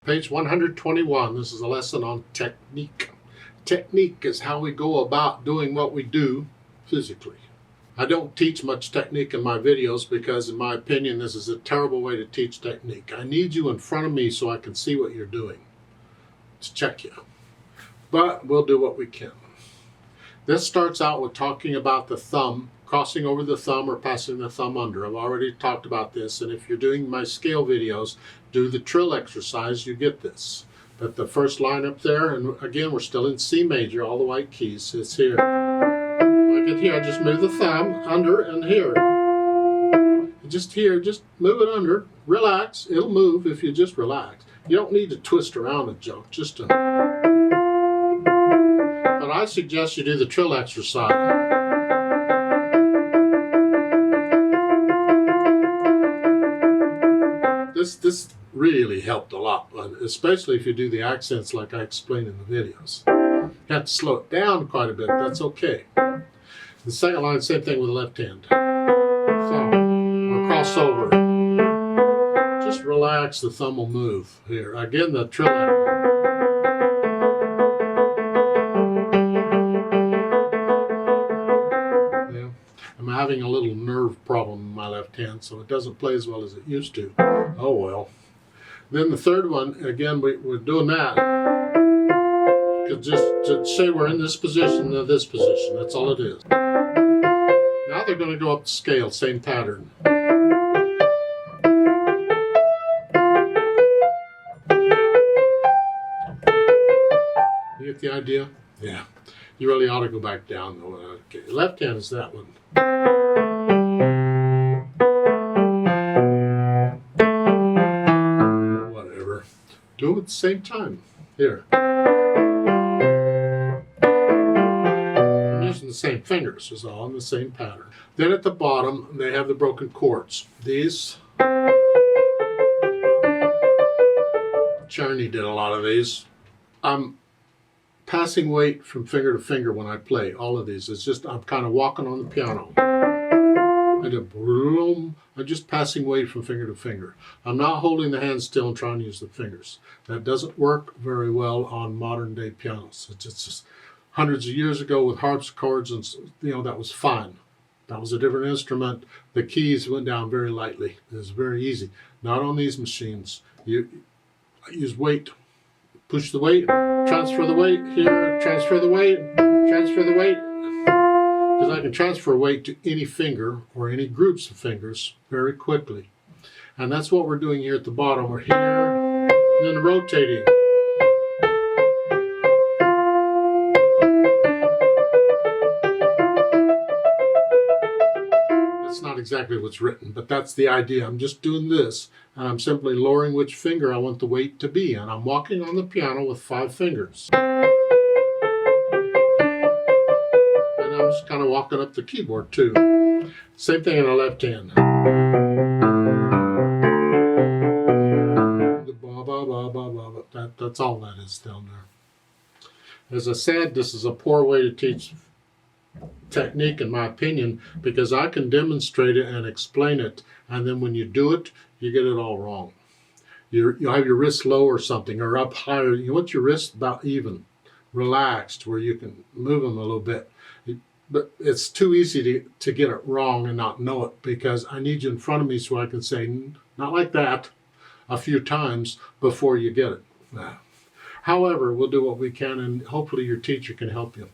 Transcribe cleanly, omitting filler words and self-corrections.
Page 121, this is a lesson on technique. Technique is how we go about doing what we do physically. I don't teach much technique in my videos because, in my opinion, this is a terrible way to teach technique. I need you in front of me so I can see what you're doing, to check you. But we'll do what we can. This starts out with talking about the thumb, crossing over the thumb or passing the thumb under. I've already talked about this, and if you're doing my scale videos, do the trill exercise, you get this. But the first line up there, and again, we're still in C major, all the white keys, it's here. When I get here, I just move the thumb under and here. Just here, just move it under, relax, it'll move if you just relax. You don't need to twist around and jump, just to... But I suggest you do the trill exercise. This really helped a lot, especially if you do the accents like I explained in the videos. You have to slow it down quite a bit, that's okay. The second line, same thing with the left hand. Thumb, or cross over. Just relax, the thumb will move. Here, again, the trill. Yeah. I'm having a little nerve problem in my left hand, so it doesn't play as well as it used to. Oh well. Then the third one, again, we're doing that. Just to say we're in this position to this position, that's all it is. Now they're going to go up the scale, same pattern. You get the idea? Yeah. You really ought to go back down though. Okay. Left hand is that one. Whatever. Do them at the same time. Here. I'm using the same fingers, is all in the same pattern. Then at the bottom, they have the broken chords. These. Charney did a lot of these. I'm passing weight from finger to finger when I play all of these. It's just I'm kind of walking on the piano. I'm just passing weight from finger to finger. I'm not holding the hand still and trying to use the fingers. That doesn't work very well on modern day pianos. It's just hundreds of years ago with harpsichords, and that was fine. That was a different instrument. The keys went down very lightly. It was very easy. Not on these machines. I use weight. Push the weight, transfer the weight here, transfer the weight, transfer the weight. Because I can transfer weight to any finger or any groups of fingers very quickly. And that's what we're doing here at the bottom. We're here, and then rotating. That's not exactly what's written, but that's the idea. I'm just doing this, and I'm simply lowering which finger I want the weight to be. And I'm walking on the piano with 5 fingers. And I'm just kind of walking up the keyboard too. Same thing in the left hand. That's all that is down there. As I said, this is a poor way to teach technique, in my opinion, because I can demonstrate it and explain it, and then when you do it, you get it all wrong. You have your wrists low or something, or up higher. You want your wrists about even, relaxed, where you can move them a little bit. But it's too easy to get it wrong and not know it, because I need you in front of me so I can say, not like that, a few times before you get it. However, we'll do what we can, and hopefully your teacher can help you.